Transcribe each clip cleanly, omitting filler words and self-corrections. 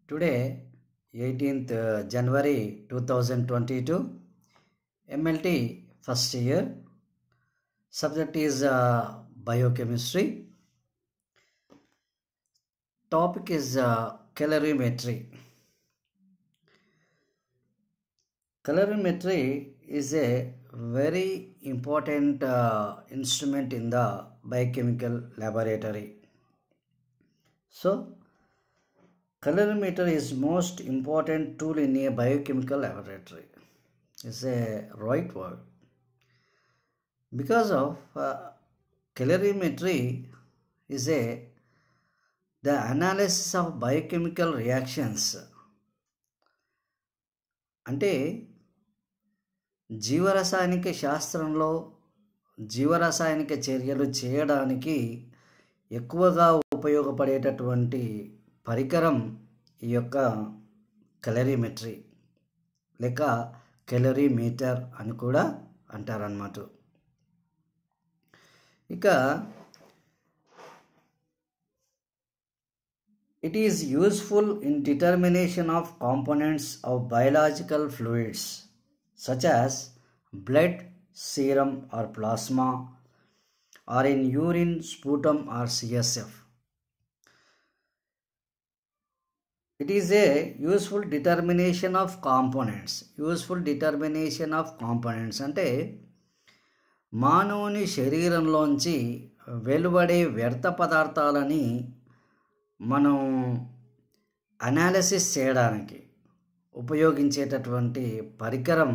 Today, 18th January 2022, MLT first year. Subject is biochemistry. Topic is calorimetry. Calorimetry is a very important instrument in the biochemical laboratory. So, calorimeter is most important tool in a biochemical laboratory. It's a right word. Because of calorimetry is the analysis of biochemical reactions. అంటే జీవరసాయనిక శాస్త్రంలో జీవరసాయనిక చర్యలు చేయడానికి ఎక్కువగా ఉపయోగపడేటటువంటి పరికరం ఈ యొక్క క్యాలరీమెట్రీ లేక calorimeter అని కూడా అంటారన్నమాట. ఇక it is useful in determination of components of biological fluids such as blood, serum or plasma, or in urine, sputum or CSF. It is a useful determination of components. Useful determination of components అంటే మానవుని శరీరంలోంచి వెలువడే వ్యర్థ పదార్థాలని మనం analysis చేయడానికి ఉపయోగించేటటువంటి పరికరం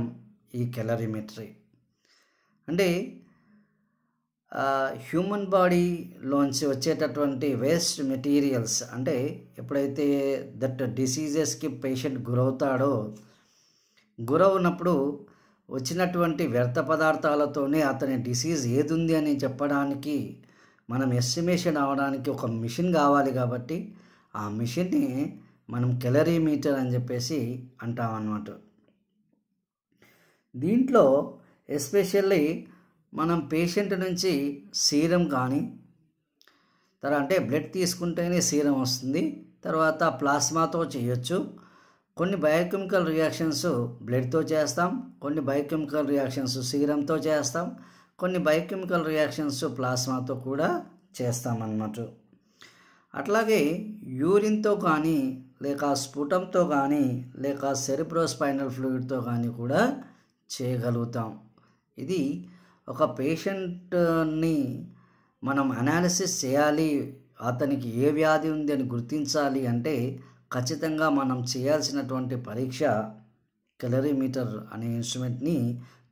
ఈ క్యాలరీమెట్రీ. అంటే హ్యూమన్ బాడీలోంచి వచ్చేటటువంటి వేస్ట్ మెటీరియల్స్, అంటే ఎప్పుడైతే దట్ డిసీజెస్కి పేషెంట్ గురవునప్పుడు వచ్చినటువంటి వ్యర్థ పదార్థాలతోనే అతని డిసీజ్ ఏది ఉంది అని చెప్పడానికి మనం ఎస్టిమేషన్ అవడానికి ఒక మిషన్ కావాలి. కాబట్టి ఆ మిషన్ని మనం క్యాలరీమీటర్ అని చెప్పేసి అంటాం అన్నమాట. దీంట్లో ఎస్పెషల్లీ మనం పేషెంట్ నుంచి సీరం కానీ అంటే బ్లడ్ తీసుకుంటేనే సీరం వస్తుంది, తర్వాత ప్లాస్మాతో చేయొచ్చు. కొన్ని బయోకెమికల్ రియాక్షన్స్ బ్లడ్తో చేస్తాం, కొన్ని బయోకెమికల్ రియాక్షన్స్ సీరంతో చేస్తాం, కొన్ని బయోకెమికల్ రియాక్షన్స్ ప్లాస్మాతో కూడా చేస్తామన్నమాట. అట్లాగే యూరిన్తో కానీ లేక స్ఫుటంతో కానీ లేక సెరిబ్రోస్పైనల్ ఫ్లూయిడ్తో కానీ కూడా చేయగలుగుతాం. ఇది ఒక పేషెంట్ని మనం అనాలిసిస్ చేయాలి, అతనికి ఏ వ్యాధి ఉంది అని గుర్తించాలి అంటే ఖచ్చితంగా మనం చేయాల్సినటువంటి పరీక్ష క్యాలరీమీటర్ అనే ఇన్స్ట్రుమెంట్ని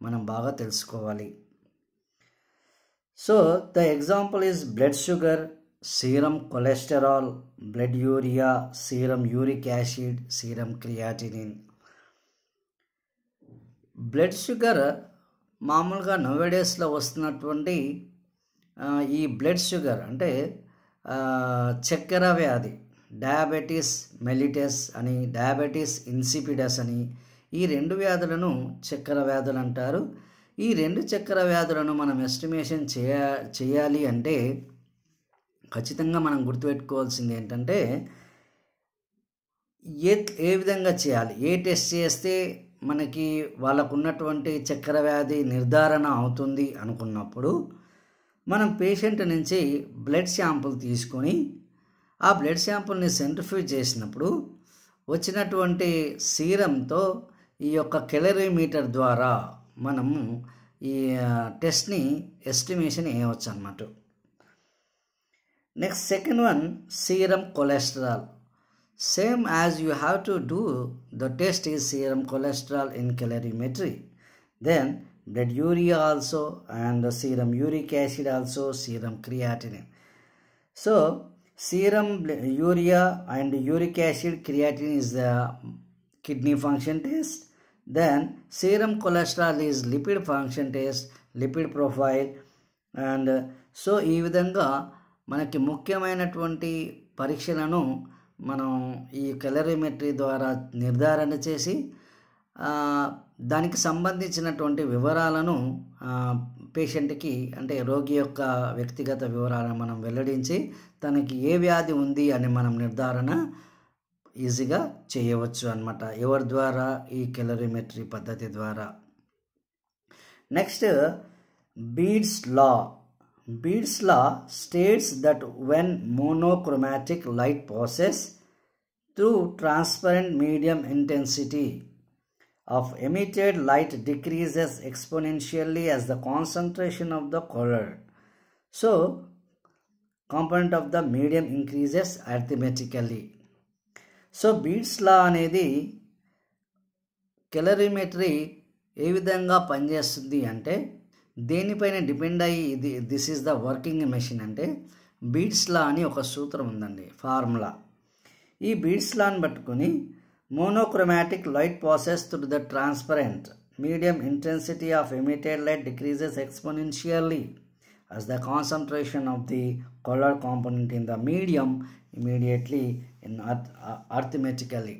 మనం బాగా తెలుసుకోవాలి. So the example is blood sugar, serum cholesterol, blood urea, serum uric acid, serum creatinine. Blood sugar మామూలుగా నోవేడేస్లో వస్తున్నటువంటి ఈ బ్లడ్ షుగర్ అంటే చక్కెర వ్యాధి, డయాబెటీస్ మెలిటస్ అని, డయాబెటీస్ ఇన్సిపిడస్ అని, ఈ రెండు వ్యాధులను చక్కెర వ్యాధులు అంటారు. ఈ రెండు చక్కెర వ్యాధులను మనం ఎస్టిమేషన్ చేయాలి అంటే ఖచ్చితంగా మనం గుర్తుపెట్టుకోవాల్సింది ఏంటంటే ఏ విధంగా చేయాలి, ఏ టెస్ట్ చేస్తే మనకి వాళ్ళకు ఉన్నటువంటి చక్కెర వ్యాధి నిర్ధారణ అవుతుంది అనుకున్నప్పుడు మనం పేషెంట్ నుంచి బ్లడ్ శాంపుల్ తీసుకొని ఆ బ్లడ్ శాంపుల్ని సెంట్రిఫ్యూజ్ చేసినప్పుడు వచ్చినటువంటి సీరంతో ఈ యొక్క క్యాలరీమీటర్ ద్వారా మనము ఈ టెస్ట్ని ఎస్టిమేషన్ వేయవచ్చు అన్నమాట. Next second one, serum cholesterol. Same as you have to do the test is serum cholesterol in calorimetry, then blood urea also and serum uric acid also, serum creatinine. So serum urea and uric acid, creatinine is the kidney function test. Then serum cholesterol is lipid function test, lipid profile. And so ఈ విధంగా మనకి ముఖ్యమైనటువంటి పరీక్షలను మనం ఈ క్యాలరీమెట్రీ ద్వారా నిర్ధారణ చేసి దానికి సంబంధించినటువంటి వివరాలను పేషెంట్కి అంటే రోగి యొక్క వ్యక్తిగత వివరాలను మనం వెల్లడించి తనకి ఏ వ్యాధి ఉంది అని మనం నిర్ధారణ ఈజీగా చేయవచ్చు అన్నమాట. ఎవరి ద్వారా? ఈ కెలరీమెట్రీ పద్ధతి ద్వారా. Next Beard's law. Beard's law states that when monochromatic light passes through transparent medium, intensity of emitted light decreases exponentially as the concentration of the color. So, component of the medium increases arithmetically. So, Beard's law అనేది కెలరీమెట్రీ ఏ విధంగా పనిచేస్తుంది అంటే దేనిపైన depend అయ్యి this is the working machine అంటే beads లా అని ఒక సూత్రం ఉందండి, ఫార్ములా. ఈ బీడ్స్ లాని పట్టుకొని monochromatic light passes through the transparent medium, intensity of emitted light decreases exponentially as the concentration of the color component in the medium immediately in arithmetically.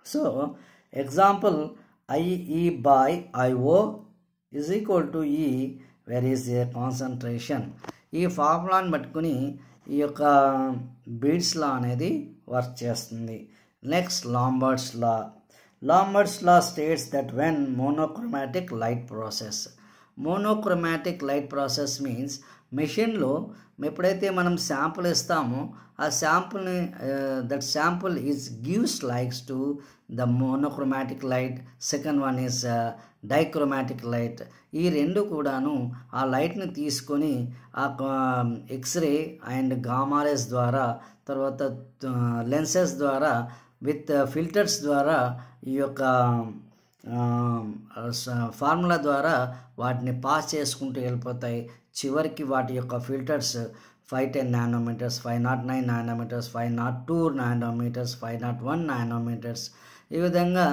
So, example, IE by IO is equal to E, where is a concentration. ఈ ఫార్ములాని పట్టుకుని ఈ యొక్క beads లా అనేది work చేస్తుంది. Next Lambert's law. Lambert's law states that when monochromatic light process. Monochromatic light process means మెషిన్లో ఎప్పుడైతే మనం sample ఇస్తామో ఆ శాంపుల్ని that sample is gives likes to the monochromatic light. Second one is dichromatic light. ఈ రెండు కూడాను ఆ లైట్ని తీసుకొని ఆ ఎక్స్రే అండ్ గామారేస్ ద్వారా, తర్వాత లెన్సెస్ ద్వారా, విత్ ఫిల్టర్స్ ద్వారా, ఈ యొక్క ఫార్ములా ద్వారా వాటిని పాస్ చేసుకుంటూ వెళ్ళిపోతాయి. చివరికి వాటి యొక్క filters 510 nanometres, 509 nanometres, 502 nanometres, 501 nanometres, ఈ విధంగా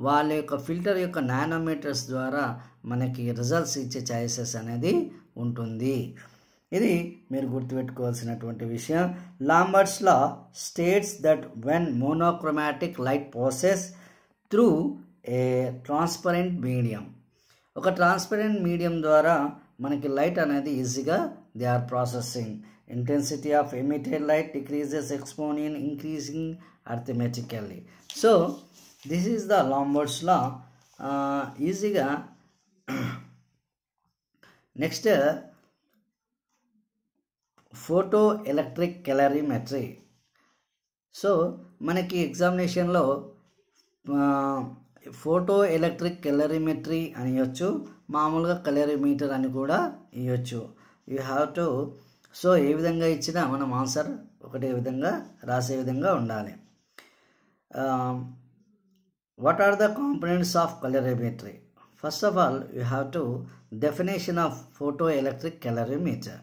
వాళ్ళ యొక్క ఫిల్టర్ యొక్క నానోమీటర్స్ ద్వారా మనకి రిజల్ట్స్ ఇచ్చే ఛాయిసెస్ అనేది ఉంటుంది. ఇది మీరు గుర్తుపెట్టుకోవాల్సినటువంటి విషయం. Lambert's law states that when monochromatic light passes through a transparent medium. ఒక ట్రాన్స్పరెంట్ మీడియం ద్వారా మనకి లైట్ అనేది ఈజీగా they are processing. Intensity of emitted light decreases exponent increasing arithmetically. So this is the Lambert's law. ఈజీగా next photo electric calorimetry. So మనకి ఎగ్జామినేషన్లో photo electric కెలరీమెట్రీ అని ఇవ్వచ్చు, మామూలుగా కెలరీమీటర్ అని కూడా ఇవ్వచ్చు. You have to. సో ఏ విధంగా ఇచ్చినా మనం ఆన్సర్ ఒకటే విధంగా రాసే విధంగా ఉండాలి. What are the components of calorimetry? First of all you have to definition of photo electric calorimeter.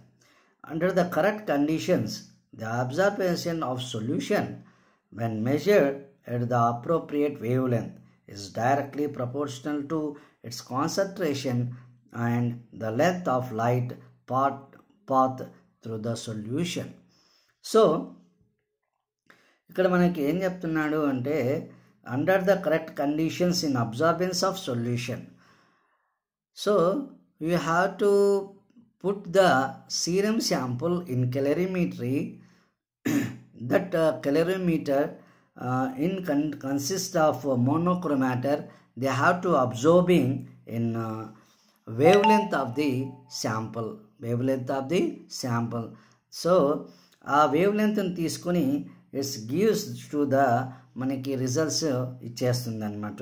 Under the correct conditions, the absorption of solution when measured at the appropriate wavelength is directly proportional to its concentration and the length of light path through the solution. So, ఇక్కడ మనకి ఏం చెప్తున్నాడు అంటే under the correct conditions in absorbance of solution. So, you have to put the serum sample in calorimetry. That calorimeter consists of monochromator. They have to absorbing in wavelength of the sample. Wavelength of the sample. So ఆ wavelength ని తీసుకొని it's gives to the మనకి results ఇచ్చేస్తుంది అన్నమాట.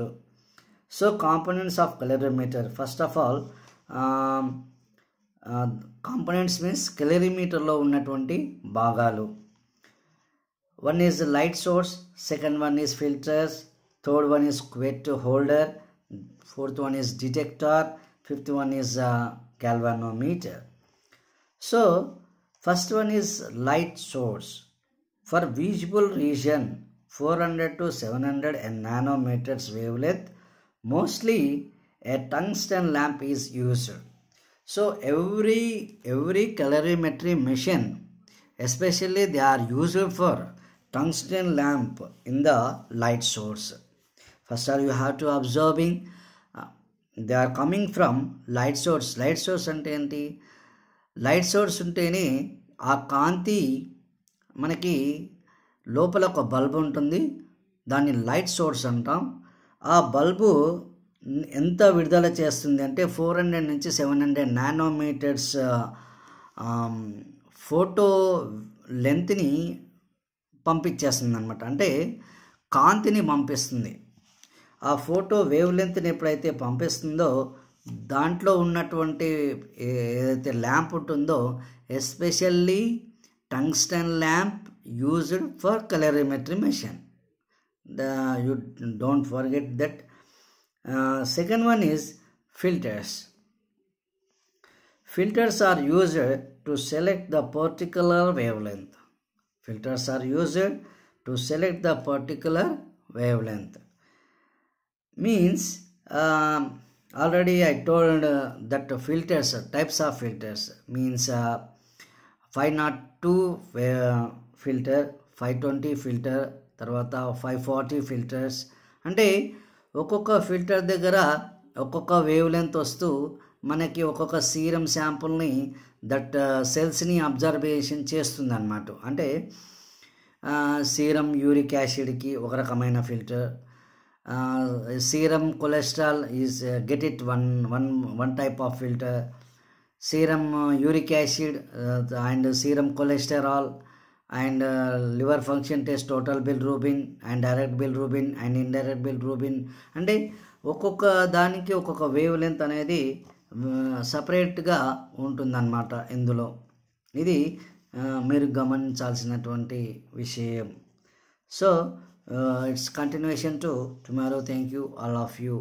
So components of calorimeter. First of all components means కెలరీమీటర్లో ఉన్నటువంటి భాగాలు. One is light source, second one is filters, third one is wet holder, fourth one is detector, fifth one is galvanometer. So first one is light source. For visible region 400 to 700 nanometers wavelength, mostly a tungsten lamp is used. So every calorimetry machine, especially they are used for tungsten lamp in the light source. First all you have to observing they are coming from light source. Light source అంటే ఏంటి? Light source ఉంటేనే ఆ కాంతి మనకి లోపల ఒక bulb ఉంటుంది, దాన్ని light source అంటాం. ఆ బల్బు ఎంత విడుదల చేస్తుంది అంటే 400 నుంచి 700 నానోమీటర్స్ ఫోటో లెంత్ని పంపించేస్తుంది అనమాట. అంటే కాంతిని పంపిస్తుంది. ఆ ఫోటో వేవ్ లెంత్ని ఎప్పుడైతే పంపిస్తుందో దాంట్లో ఉన్నటువంటి ఏదైతే ల్యాంప్ ఉంటుందో, especially tungsten lamp used for calorimetry machine. You don't forget that. Second one is filters. Filters are used to select the particular wavelength. Filters are used to select the particular wavelength. Means already I told that filters, types of filters means 502 filter, 520 filter, తర్వాత 540 filters. అంటే ఒక్కొక్క filter దగ్గర ఒక్కొక్క wave length వస్తూ మనకి ఒక్కొక్క serum శాంపుల్ని that సెల్స్ని observation చేస్తుంది అన్నమాట. అంటే సీరం యూరిక్ యాసిడ్కి ఒక రకమైన filter, serum cholesterol is get it one type of filter, serum uric acid and serum cholesterol and liver function test, total bilirubin and direct bilirubin and indirect bilirubin. అంటే ఒక్కొక్క దానికి ఒక్కొక్క wave length అనేది సపరేట్గా ఉంటుందన్నమాట ఇందులో. ఇది మీరు గమనించాల్సినటువంటి విషయం. So it's continuation to tomorrow. Thank you all of you.